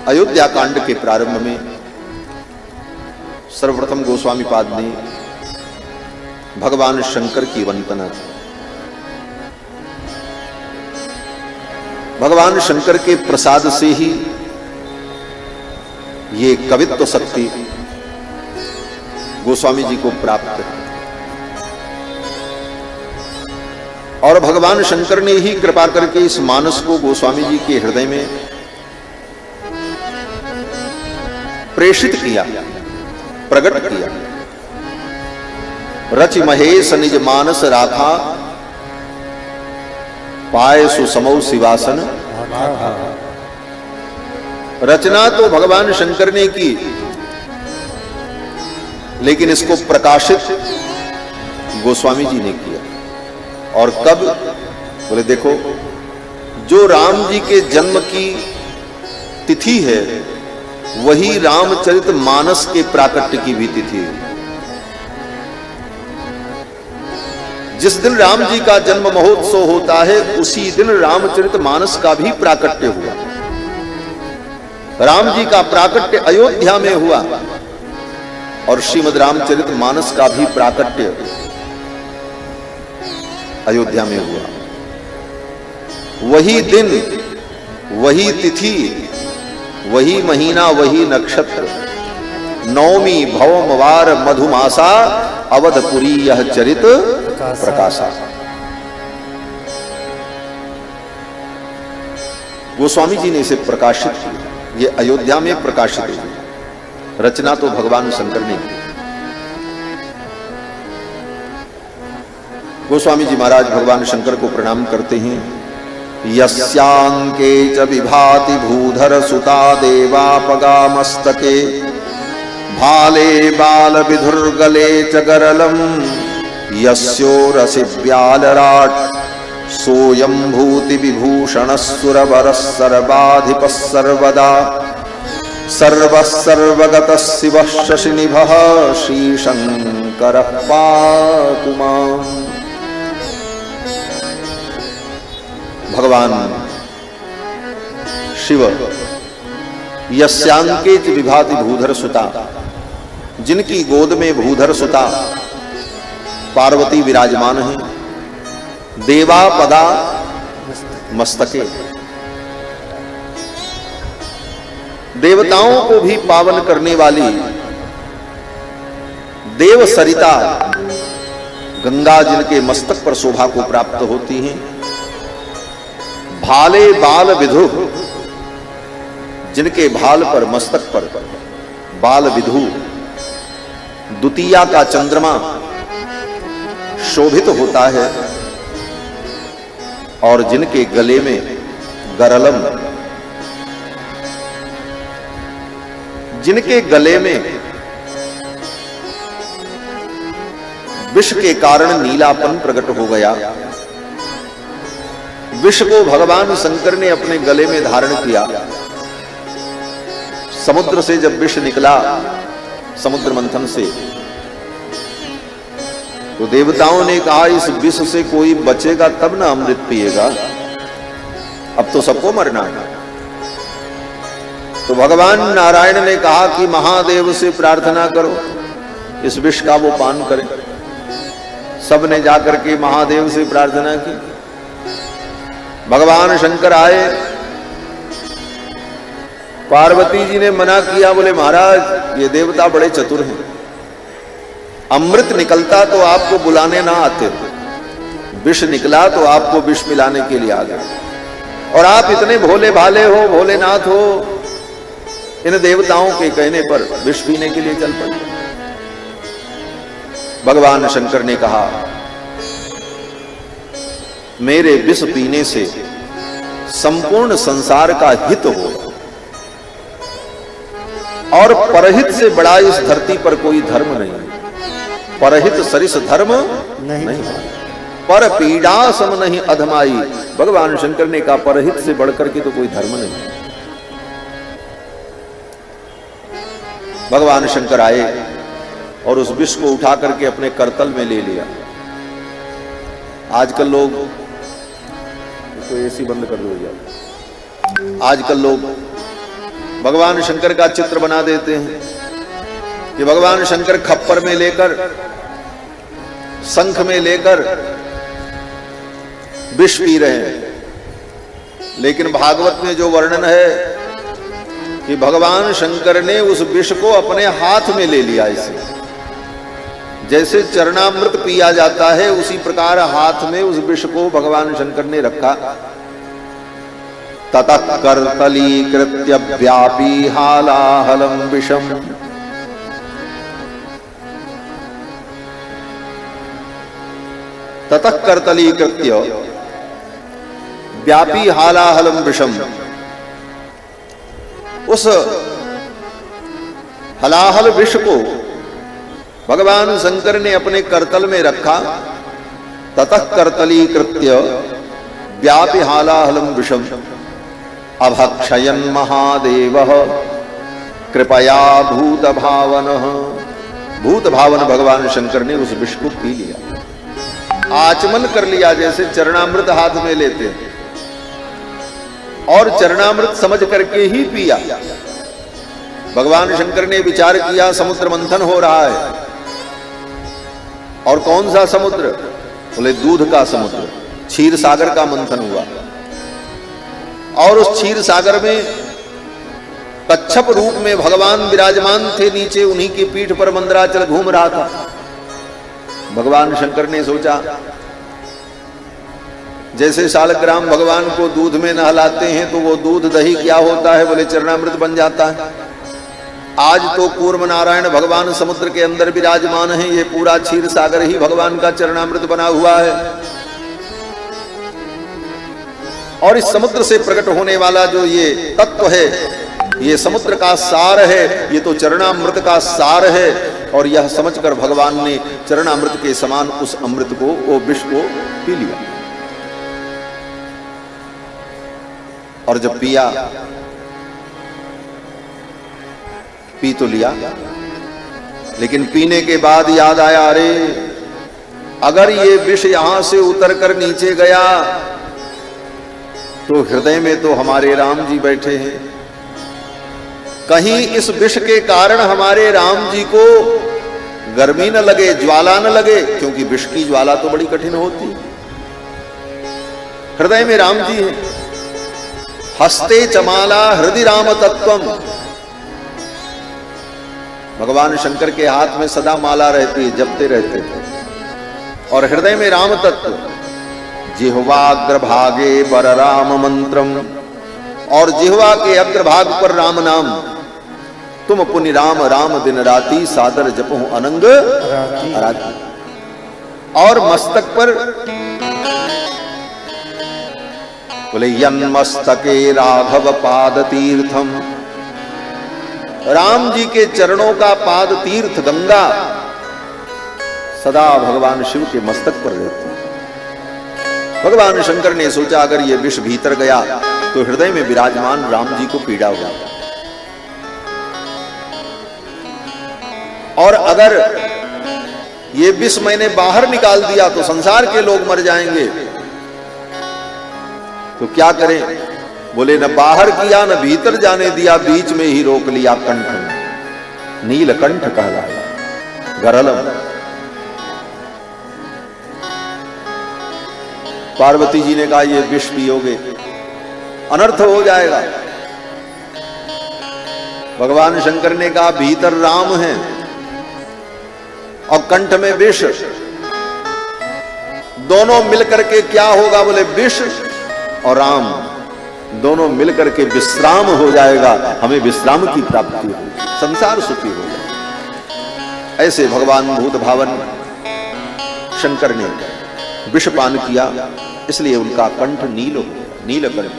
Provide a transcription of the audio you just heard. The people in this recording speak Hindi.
अयोध्या कांड के प्रारंभ में सर्वप्रथम गोस्वामी पाद ने भगवान शंकर की वंदना की। भगवान शंकर के प्रसाद से ही ये कवित्व शक्ति गोस्वामी जी को प्राप्त है और भगवान शंकर ने ही कृपा करके इस मानस को गोस्वामी जी के हृदय में प्रेषित किया, प्रकट किया। रच महेश निज मानस राखा, पाए सुसमौ शिवासन। रचना तो भगवान शंकर ने की, लेकिन इसको प्रकाशित गोस्वामी जी ने किया। और कब? बोले देखो, जो राम जी के जन्म की तिथि है वही रामचरित मानस के प्राकट्य की भी तिथि है। जिस दिन राम जी का जन्म महोत्सव होता है उसी दिन रामचरित मानस का भी प्राकट्य हुआ। राम जी का प्राकट्य अयोध्या में हुआ और श्रीमद् रामचरित मानस का भी प्राकट्य अयोध्या में हुआ। वही दिन, वही तिथि, वही महीना, वही नक्षत्र, नवमी भवमवार मधुमासा, अवधपुरी यह चरित प्रकाशा। गोस्वामी जी ने इसे प्रकाशित किया। ये अयोध्या में प्रकाशित हुआ। रचना तो भगवान शंकर ने की। गोस्वामी जी महाराज भगवान शंकर को प्रणाम करते हैं। यस्यांके च विभाति भूधर सुता देवापगा मस्तके, भाले बाल विधुर्गले च गरलम, यस्यो रसि व्यालराट, सोयं भूति विभूषण सुरवर सर्वाधिप सर्वदा, सर्व सर्वगत शिव शशिनिभः श्रीशंकर पातु माम्। भगवान शिव यस्यांके च विभाति भूधर सुता, जिनकी गोद में भूधर सुता पार्वती विराजमान है, देवापदा मस्तके, देवताओं को भी पावन करने वाली देव सरिता गंगा जिनके मस्तक पर शोभा को प्राप्त होती हैं, भाले बाल विधु, जिनके भाल पर मस्तक पर बाल विधु द्वितीया का चंद्रमा शोभित होता है और जिनके गले में गरलम, जिनके गले में विष के कारण नीलापन प्रकट हो गया। विष को भगवान शंकर ने अपने गले में धारण किया। समुद्र से जब विष निकला, समुद्र मंथन से, तो देवताओं ने कहा इस विष से कोई बचेगा तब ना अमृत पिएगा, अब तो सबको मरना है। तो भगवान नारायण ने कहा कि महादेव से प्रार्थना करो इस विष का वो पान करें। सबने जाकर के महादेव से प्रार्थना की। भगवान शंकर आए, पार्वती जी ने मना किया, बोले महाराज ये देवता बड़े चतुर हैं, अमृत निकलता तो आपको बुलाने ना आते, विष निकला तो आपको विष मिलाने के लिए आ गए, और आप इतने भोले भाले हो, भोलेनाथ हो, इन देवताओं के कहने पर विष पीने के लिए चल पड़े। भगवान शंकर ने कहा मेरे विष पीने से संपूर्ण संसार का हित हो और परहित से बड़ा इस धरती पर कोई धर्म नहीं। परहित सरिस धर्म नहीं, पर पीड़ा सम नहीं अधमाई। भगवान शंकर ने कहा परहित से बढ़कर के तो कोई धर्म नहीं। भगवान शंकर आए और उस विष को उठा करके अपने करतल में ले लिया। आजकल लोग तो एसी बंद कर दो यार। आजकल लोग भगवान शंकर का चित्र बना देते हैं कि भगवान शंकर खप्पर में लेकर, शंख में लेकर विष पी रहे हैं। लेकिन भागवत में जो वर्णन है कि भगवान शंकर ने उस विष को अपने हाथ में ले लिया। इसे जैसे चरणामृत पिया जाता है उसी प्रकार हाथ में उस विष को भगवान शंकर ने रखा। ततः कर्तलीकृत्य व्यापी हालाहलम विषम, ततः कर्तलीकृत्य व्यापी हालाहलम विषम, उस हलाहल विष को भगवान शंकर ने अपने करतल में रखा। ततः कर्तलीकृत्य व्यापी हालाहलम विषम अभक्षयन् महादेवः कृपया भूत भावनः, भूत भावन भगवान शंकर ने उस विष को पी लिया, आचमन कर लिया। जैसे चरणामृत हाथ में लेते हैं और चरणामृत समझ करके ही पिया। भगवान शंकर ने विचार किया समुद्र मंथन हो रहा है, और कौन सा समुद्र? बोले दूध का समुद्र, क्षीर सागर का मंथन हुआ। और उस क्षीर सागर में कच्छप रूप में भगवान विराजमान थे, नीचे उन्हीं की पीठ पर मंदराचल घूम रहा था। भगवान शंकर ने सोचा, जैसे शालग्राम भगवान को दूध में नहलाते हैं तो वो दूध दही क्या होता है? बोले चरणामृत बन जाता है। आज तो कूर्म नारायण भगवान समुद्र के अंदर विराजमान है, ये पूरा क्षीर सागर ही भगवान का चरणामृत बना हुआ है। और इस समुद्र से प्रकट होने वाला जो ये तत्व है, ये समुद्र का सार है, ये तो चरणामृत का सार है। और यह समझकर भगवान ने चरणामृत के समान उस अमृत को, वो विष को पी लिया। और जब पिया, पी तो लिया, लेकिन पीने के बाद याद आया, अरे अगर ये विष यहां से उतरकर नीचे गया तो हृदय में तो हमारे राम जी बैठे हैं, कहीं इस विष के कारण हमारे राम जी को गर्मी न लगे, ज्वाला न लगे, क्योंकि विष की ज्वाला तो बड़ी कठिन होती। हृदय में राम जी हैं। हस्ते चमाला हृदय राम तत्वम, भगवान शंकर के हाथ में सदा माला रहती है, जपते रहते थे। और हृदय में राम तत्व, जिह्वाग्रभागे बर राम मंत्रम, और जिह्वा के अग्रभाग पर राम नाम। तुम पुनि राम राम दिन राती, सादर जपो अनंग राती। और मस्तक पर बोले यन्मस्तके राघव पाद तीर्थम, राम जी के चरणों का पाद तीर्थ गंगा सदा भगवान शिव के मस्तक पर रहती है। भगवान शंकर ने सोचा, अगर ये विष भीतर गया तो हृदय में विराजमान राम जी को पीड़ा होगा, और अगर ये विष मैंने बाहर निकाल दिया तो संसार के लोग मर जाएंगे। तो क्या करें? बोले न बाहर किया न भीतर जाने दिया, बीच में ही रोक लिया कंठ में, नीलकंठ कहलाया गरलम। पार्वती जी ने कहा, ये विष पियोगे अनर्थ हो जाएगा। भगवान शंकर ने कहा, भीतर राम है और कंठ में विष, दोनों मिलकर के क्या होगा? बोले विष और राम दोनों मिलकर के विश्राम हो जाएगा, हमें विश्राम की प्राप्ति होगी, संसार सुखी हो जाएगा। ऐसे भगवान भूत भावन शंकर ने विषपान किया, इसलिए उनका कंठ नील हो गया, नीलकंठ।